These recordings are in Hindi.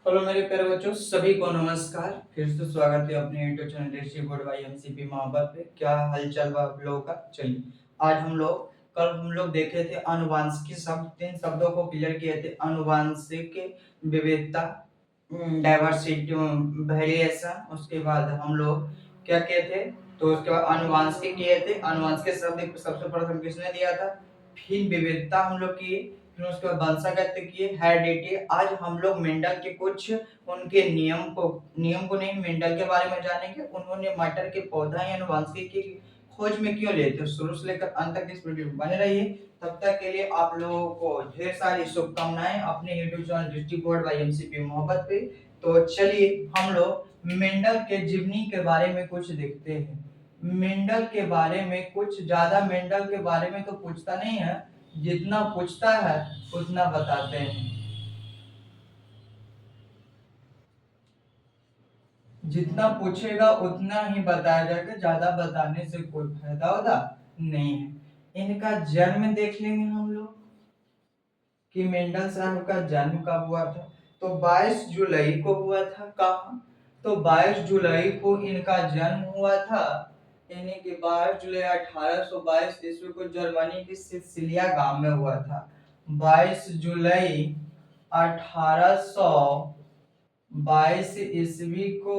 हेलो मेरे प्यारे बच्चों, सभी को नमस्कार। फिर से स्वागत है अपने यूट्यूब चैनल देशी बोर्ड बाई एमसीपी मोहब्बत पे। क्या हालचाल बा आप लोगों का? चलिए, आज कल हम लोग देखे थे आनुवांशिक शब्द, 3 शब्दों को क्लियर किए थे। आनुवांशिक विविधता, डाइवर्सिटी, वेरिएशन। उसके बाद हम लोग क्या किए थे? तो उसके बाद आनुवांशिक किए थे। आनुवांशिक शब्द सबसे प्रथम किसने दिया था? फिर विविधता हम लोग की, फिर उसके बाद वंशागत की, हेरिडिटी। आज हम लोग मेंडल के कुछ उनके नियम को नहीं, मेंडल के बारे में जानेंगे। उन्होंने मटर के पौधा या आनुवंशिक की खोज में क्यों लिए थे। शुरू से लेकर अंत तक इस वीडियो में बने रहिए। तब तक के लिए आप लोगों को ढेर सारी शुभकामनाएं अपने YouTube channel district board by MCP मोहब्बत पे। तो चलिए हम लोग मेंडल के जीवनी के बारे में कुछ देखते हैं। मेंडल के बारे में कुछ ज्यादा, मेंडल के बारे में तो पूछता नहीं है, जितना पूछता है उतना बताते हैं। जितना पूछेगा उतना ही बताया जाएगा, ज्यादा बताने से कोई फायदा होगा नहीं है। इनका जन्म देख लेंगे हम लोग कि मेंडल साहब का जन्म कब हुआ था। तो 22 जुलाई को हुआ था। कहाँ? तो 22 जुलाई को इनका जन्म हुआ था। यानी कि 22 जुलाई 1822 ईस्वी को जर्मनी के सिसिलिया गांव में हुआ था। 22 जुलाई 1822 ईस्वी को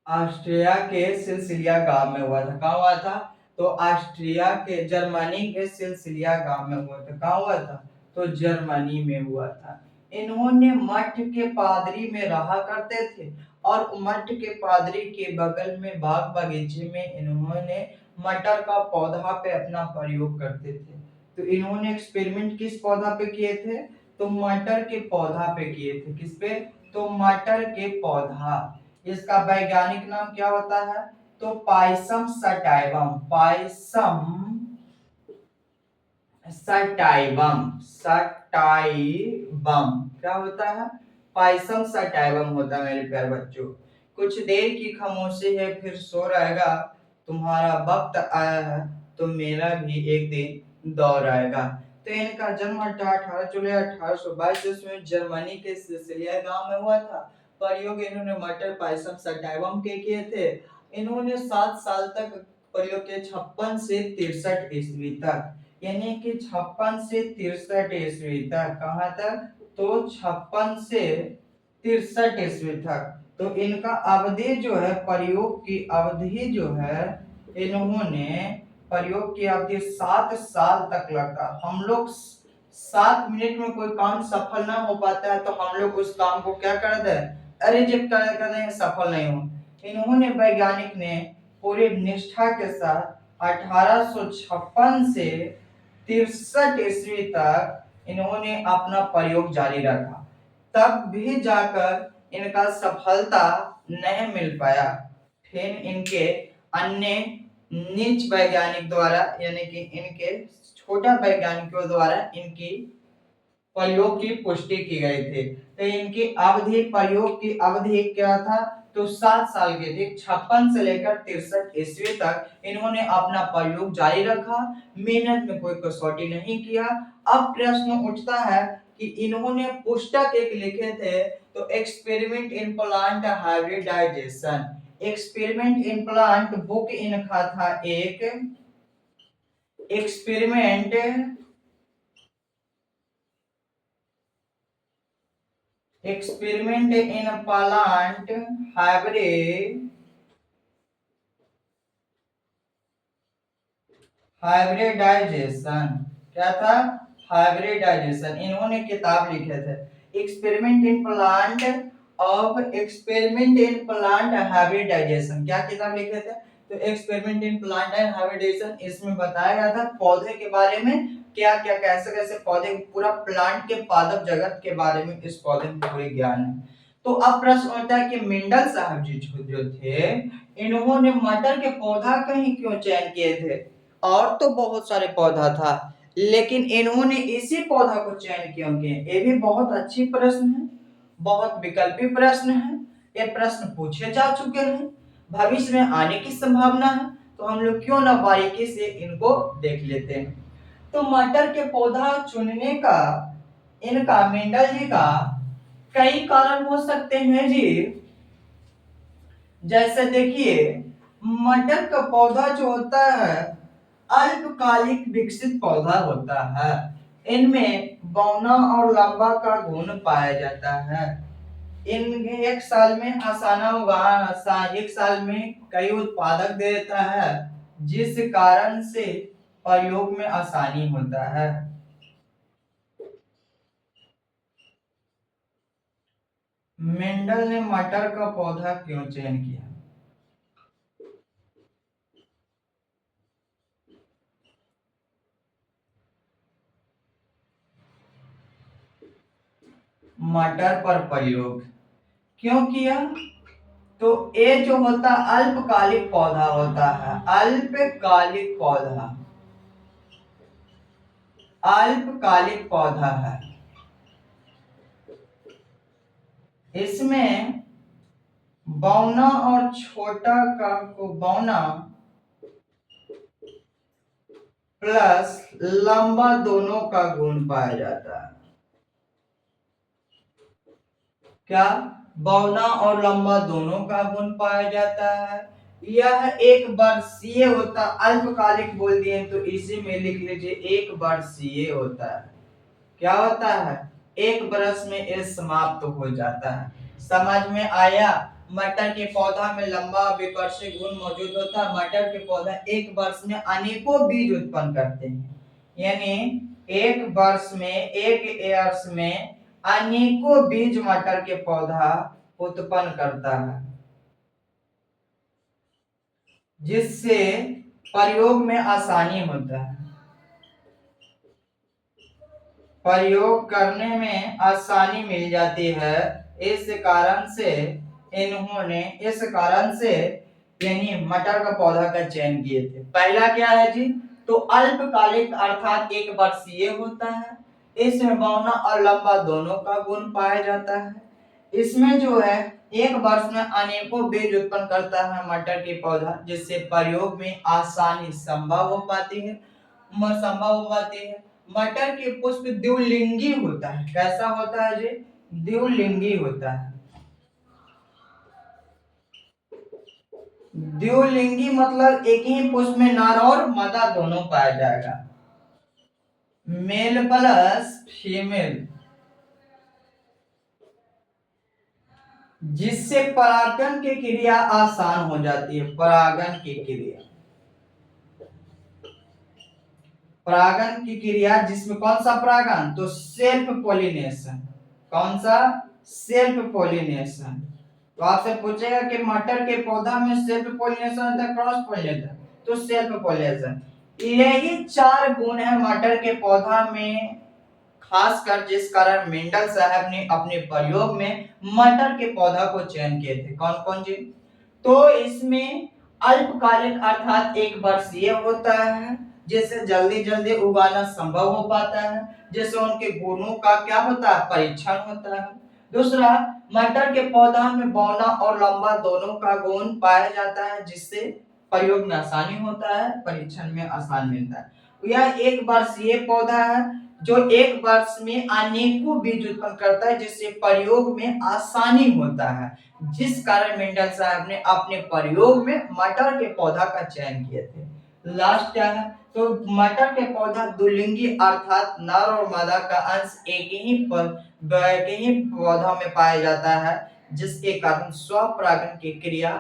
ऑस्ट्रिया के सिसिलिया गांव में हुआ था। कहाँ हुआ था? तो ऑस्ट्रिया के, जर्मनी के सिसिलिया गांव में हुआ था। कहाँ हुआ था? तो जर्मनी में हुआ था। इन्होंने मठ के पादरी में रहा करते थे और मठ के पादरी के बगल में बाग बगीचे में इन्होंने मटर का पौधा पे अपना प्रयोग करते थे। तो इन्होंने एक्सपेरिमेंट किस पौधा पे किए थे? तो मटर के पौधा पे किए थे। किस पे? तो मटर के पौधा। इसका वैज्ञानिक नाम क्या होता है? तो Pisum sativum. Pisum sativum. Sativum क्या होता है? पाइसम सटाइवम होता है मेरे प्यारे बच्चों। कुछ देर की खामोशी है, फिर सो रहेगा। तुम्हारा वक्त आया है तो मेरा भी एक दिन दौर आएगा। तो इनका जन्म 18 जुलाई 1822 में जर्मनी के सिसिलिया गांव में हुआ था। प्रयोग इन्होंने मटर पाइसम सटाइवम के किए थे। इन्होंने 7 साल तक प्रयोग किए, 56 से 63 ईस्वी तक। यानी कि 56 से 63 ईस्वी तक। कहाँ तक? तो 56 से 63 ईस्वी तक। तो इनका अवधि जो है, प्रयोग की अवधि जो है, इन्होंने प्रयोग की अवधि 7 साल तक लगता। हम लोग 7 मिनट में कोई काम सफल ना हो पाता है तो हम लोग उस काम को क्या कर दे, रिजेक्ट कर दें, सफल नहीं हो। इन्होंने, वैज्ञानिक ने पूरी निष्ठा के साथ 1856 से 63 ईस्वी तक इन्होंने अपना प्रयोग जारी रखा। तब भी जाकर इनका सफलता नहीं मिल पाया। फिर इनके अन्य नीच वैज्ञानिक द्वारा, यानी कि इनके छोटा वैज्ञानिकों द्वारा इनकी प्रयोग की पुष्टि की गई थी। तो इनकी अवधि, प्रयोग की अवधि क्या था? तो 7 साल की थी। 56 से लेकर 63 ईस्वी तक इन्होंने अपना प्रयोग जारी रखा। मेहनत में कोई कसौटी नहीं किया। अब प्रश्न उठता है कि इन्होंने पुस्तक एक लिखे थे, तो experiment in plant hybridization. Experiment in plant book इनका था एक। Experiment experiment in plant hybridization. क्या था? हाइब्रिडाइजेशन। इन्होंने किताब लिखे थे, experiment in plant experiment in plant hybridization. क्या किताब लिखे थे? तो experiment in plant and hybridization. इसमें बताया गया था पौधे के बारे में, क्या क्या, कैसे कैसे पौधे, पूरा प्लांट के पादप जगत के बारे में इस पौधे में पूरी ज्ञान है। तो अब प्रश्न होता है कि मेंडल साहब जी जो थे, इन्होंने मटर के पौधा का ही क्यों चयन किए थे? और तो बहुत सारे पौधा था, लेकिन इन्होंने इसी पौधा को चयन क्यों किया? ये भी बहुत अच्छी प्रश्न है, बहुत विकल्पी प्रश्न है। ये प्रश्न पूछे जा चुके हैं, भविष्य में आने की संभावना है। तो हम लोग क्यों ना बारीकी से इनको देख लेते हैं। तो मटर के पौधा चुनने का इनका मेंडल जी का कई कारण हो सकते हैं जी। जैसे देखिए, मटर का पौधा जो होता है अल्पकालिक विकसित पौधा होता है। इनमें बौना और लंबा का गुण पाया जाता है। इन एक साल में आसाना होगा, एक साल में कई उत्पादक दे देता है, जिस कारण से प्रयोग में आसानी होता है। मेंडल ने मटर का पौधा क्यों चयन किया? मटर पर प्रयोग क्यों किया? तो ये जो होता अल्पकालिक पौधा होता है, अल्पकालिक पौधा, अल्पकालिक पौधा है। इसमें बौना और छोटा का को बौना प्लस लंबा दोनों का गुण पाया जाता है। क्या? बौना और लंबा दोनों का गुण पाया जाता है। यह एक वर्षीय होता, अल्पकालिक बोल दिए तो इसी में लिख लीजिए एक वर्षीय होता है। क्या होता है? एक वर्ष में ये समाप्त हो जाता है। समझ में आया? मटर के पौधा में लंबा विकर्षी गुण मौजूद होता है। मटर के पौधा एक वर्ष में अनेकों बीज उत्पन्न करते हैं, यानी एक वर्ष में, एक ईयर्स में अनेकों बीज मटर के पौधा उत्पन्न करता है, जिससे प्रयोग में आसानी होता है। प्रयोग करने में आसानी मिल जाती है। इस कारण से इस कारण से यानी मटर का पौधा का चयन किए थे। पहला क्या है जी? तो अल्पकालिक अर्थात एक वर्षीय होता है। इसमें बौना और लंबा दोनों का गुण पाया जाता है। इसमें जो है एक वर्ष में अनेकों बीज उत्पन्न करता है मटर के पौधा, जिससे प्रयोग में आसानी संभव हो पाती है। मटर के पुष्प द्विलिंगी होता है। कैसा होता है जी? द्विलिंगी होता है। द्विलिंगी मतलब एक ही पुष्प में नर और मादा दोनों पाया जाएगा, मेल प्लस फीमेल, जिससे परागण की क्रिया आसान हो जाती है। परागण की क्रिया जिसमें कौन सा परागण? तो सेल्फ पॉलिनेशन। कौन सा? Self pollination. तो आपसे पूछेगा कि मटर के पौधा में सेल्फ पॉलिनेशन होता है, क्रॉस पॉलिनेशन? तो सेल्फ पॉलिनेशन। यही चार गुण है मटर के पौधा में, खासकर जिस कारण मेंडल साहब ने अपने प्रयोग में मटर के पौधा को चयन किए थे। कौन कौन जी? तो इसमें अल्पकालिक अर्थात एक वर्षीय होता है, जिससे जल्दी जल्दी उगाना संभव हो पाता है, जिससे उनके गुणों का क्या होता है? परीक्षण होता है। दूसरा, मटर के पौधा में बौना और लंबा दोनों का गुण पाया जाता है, जिससे प्रयोग में आसानी होता है, परीक्षण में आसान मिलता है। यह एक वर्षीय पौधा है जो एक वर्ष में अनेकों बीज उत्पन्न करता है, जिससे प्रयोग में आसानी होता है, जिस कारण मेंडल साहब ने अपने प्रयोग में मटर के पौधा का चयन किए थे। लास्ट क्या है? तो मटर के पौधा द्विलिंगी अर्थात नर और मादा का अंश एक ही पौधा में पाया जाता है, जिसके कारण स्वपरागण की क्रिया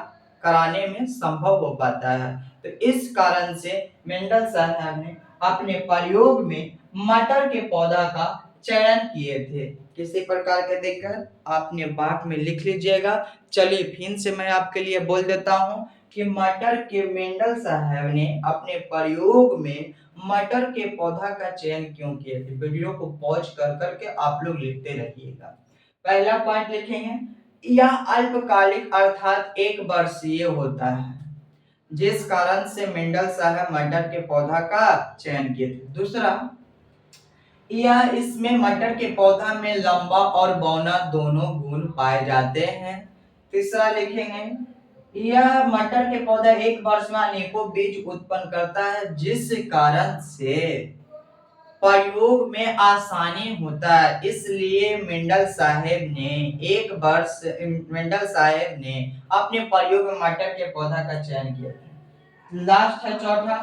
कराने में संभव हो पाता है। तो इस कारण से मेंडल साहब ने अपने प्रयोग में मटर के पौधा का चयन किए थे। किसी प्रकार के देखकर आपने बात में लिख लीजिएगा। चलिए फिर से मैं आपके लिए बोल देता हूँ कि मटर के मेंडल साहब ने अपने प्रयोग में मटर के पौधा का चयन क्यों किए थे। वीडियो को पॉज कर करके आप लोग लिखते रहिएगा। पहला पॉइंट लिखेंगे, यह अल्पकालिक अर्थात एक वर्षीय होता है, जिस कारण से मेंडल साहब मटर के पौधा का चयन किए थे। दूसरा, यह इसमें मटर के पौधा में लंबा और बौना दोनों गुण पाए जाते हैं। तीसरा लिखेंगे, यह मटर के पौधा एक वर्ष में अनेकों बीज उत्पन्न करता है, जिस कारण से प्रयोग में आसानी होता है, इसलिए मेंडल साहेब ने अपने प्रयोग में मटर के पौधा का चयन किया था। लास्ट है चौथा,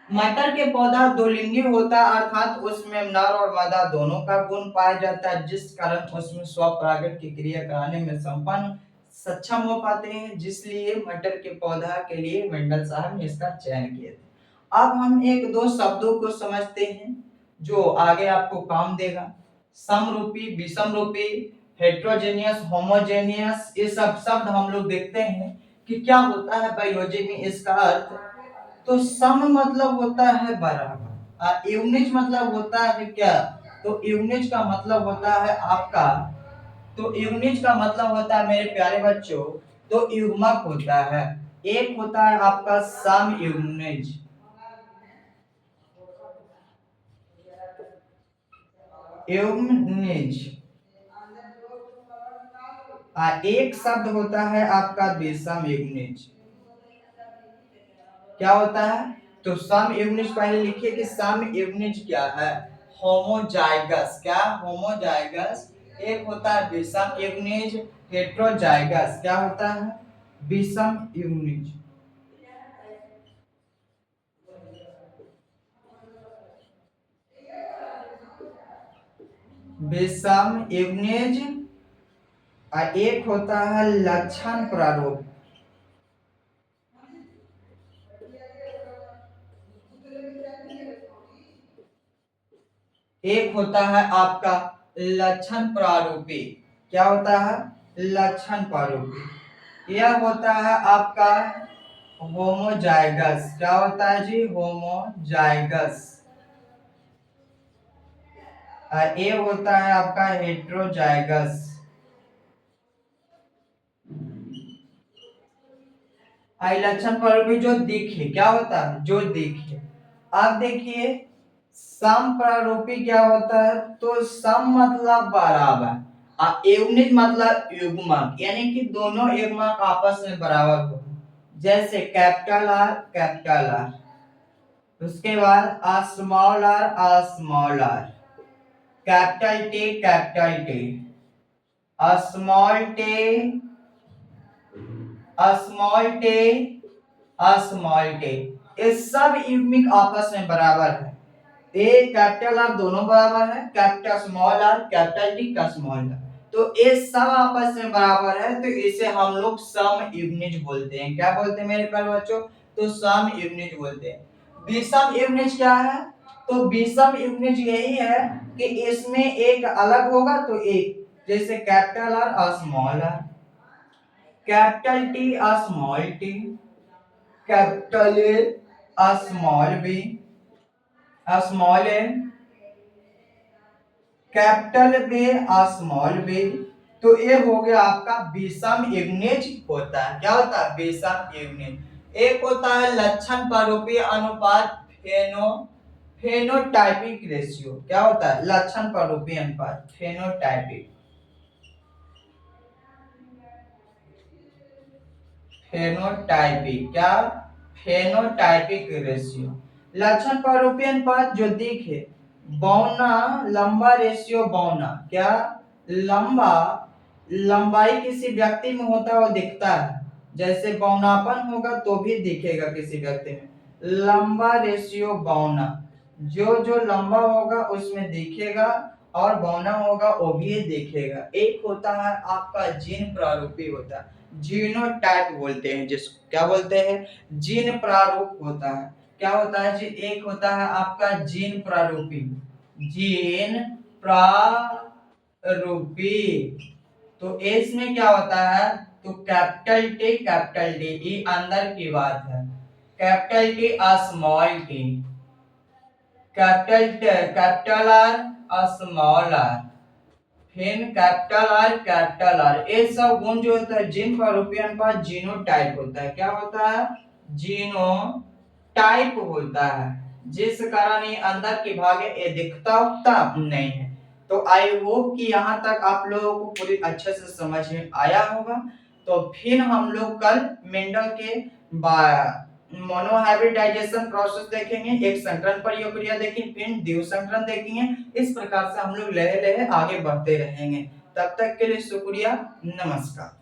मटर के पौधा दोलिंगी होता है, अर्थात उसमें नर और मादा दोनों का गुण पाया जाता है, जिस कारण उसमें स्वपरागण की क्रिया कराने में संपन्न सक्षम हो पाते हैं, जिसलिए मटर के पौधा के लिए मेंडल साहब ने इसका चयन किया था। अब हम एक दो शब्दों को समझते हैं जो आगे आपको काम देगा। समरूपी, विषमरूपी, हेट्रोजेनियस, होमोजेनियस, ये सब शब्द हम लोग देखते हैं कि क्या होता है बायोलॉजी में इसका अर्थ। तो सम मतलब होता है बराबर और यूनिट मतलब होता है क्या, तो यूनिट का मतलब होता है आपका, तो यूनिट का मतलब होता है मेरे प्यारे बच्चों, तो युग्मक होता है। एक होता है आपका सम यूनिट, एक शब्द होता है आपका विषम यूनिट। क्या होता है, तो सम यूनिट पहले लिखिए कि सम यूनिट क्या है, होमोजाइगस। क्या, होमोजाइगस। एक होता है विषम यूनिट, हेट्रोजाइगस। क्या होता है, विषम यूनिट। विषम यूनिट और एक होता है लक्षण प्रारूप। एक होता है आपका लक्षण प्रारूपी। क्या होता है, लक्षण प्रारूपी। यह होता है आपका होमोजाइगस। क्या होता है जी, होमोजाइगस। ये होता है आपका हेट्रोजाइगस। लक्षण प्रारूपी जो दिखे, क्या होता है, जो दिखे। अब देखिए सम प्रारूपी क्या होता है, तो सम मतलब बराबर और यूनिट मतलब युग्मक, यानी कि दोनों युग्मक आपस में बराबर हो। जैसे कैपिटल आर, उसके बाद small R, capital T, small T, small T, ये सब युग्मिक आपस में बराबर है। ए कैपिटल आर दोनों बराबर है, capital small R, capital T का स्मॉल आर, तो ये सब आपस में बराबर है, तो इसे हम लोग सम यूनिट बोलते हैं। क्या बोलते हैं मेरे प्यारे बच्चों, तो सम यूनिट बोलते हैं। विषम यूनिट क्या है, तो विषम यूनिट यही है कि इसमें एक अलग होगा तो एक, जैसे कैपिटल आर और स्मॉल आर, कैपिटल टी और स्मॉल टी, कैपिटल ए और स्मॉल बी, स्मॉल ए, कैपिटल बी और स्मॉल बी। तो ये हो गया आपका विषम यूनिट होता है। क्या होता है, विषम यूनिट। एक होता है लक्षण प्रारूपी अनुपात, फेनोटाइपिक रेशियो। क्या होता है, लक्षण प्रारूपी अनुपात, फेनोटाइपिक। क्या, फेनोटाइपिक रेशियो। लक्षण प्रारूपी अनुपात जो दिखे, बौना लंबा रेशियो, बौना क्या, लंबा, लंबाई किसी व्यक्ति में होता है वो दिखता है, जैसे बौनापन होगा तो भी दिखेगा किसी व्यक्ति में, लंबा रेशियो बौना, जो जो लंबा होगा उसमें दिखेगा और बौना होगा वो भी दिखेगा। एक होता है आपका जीन प्रारूपी होता है, जीनोटाइप बोलते हैं जिसको, क्या बोलते हैं, जीन प्रारूप होता है। क्या होता है जी, एक होता है आपका जीन प्रारूपी, जीन प्रारूपी, तो इसमें क्या होता है, तो कैपिटल टी ये अंदर की बात है, capital T small T, capital R small R, फिर कैपिटल आर, ये सब गुण जो होता है जीन प्रारूपी अनुपात जीनोटाइप होता है। क्या होता है, जीनोटाइप होता है, जिस कारण ये अंदर के भाग ये दिखता उगता नहीं है। तो आई होप कि यहाँ तक आप लोगों को पूरी अच्छे से समझ में आया होगा। तो फिर हम लोग कल मेंडल के मोनोहाइब्रिडाइजेशन प्रोसेस देखेंगे, एक संकरण प्रक्रिया देखेंगे, फिर द्विसंकरण देखेंगे। इस प्रकार से हम लोग लहे लहे आगे बढ़ते रहेंगे। तब तक के लिए शुक्रिया, नमस्कार।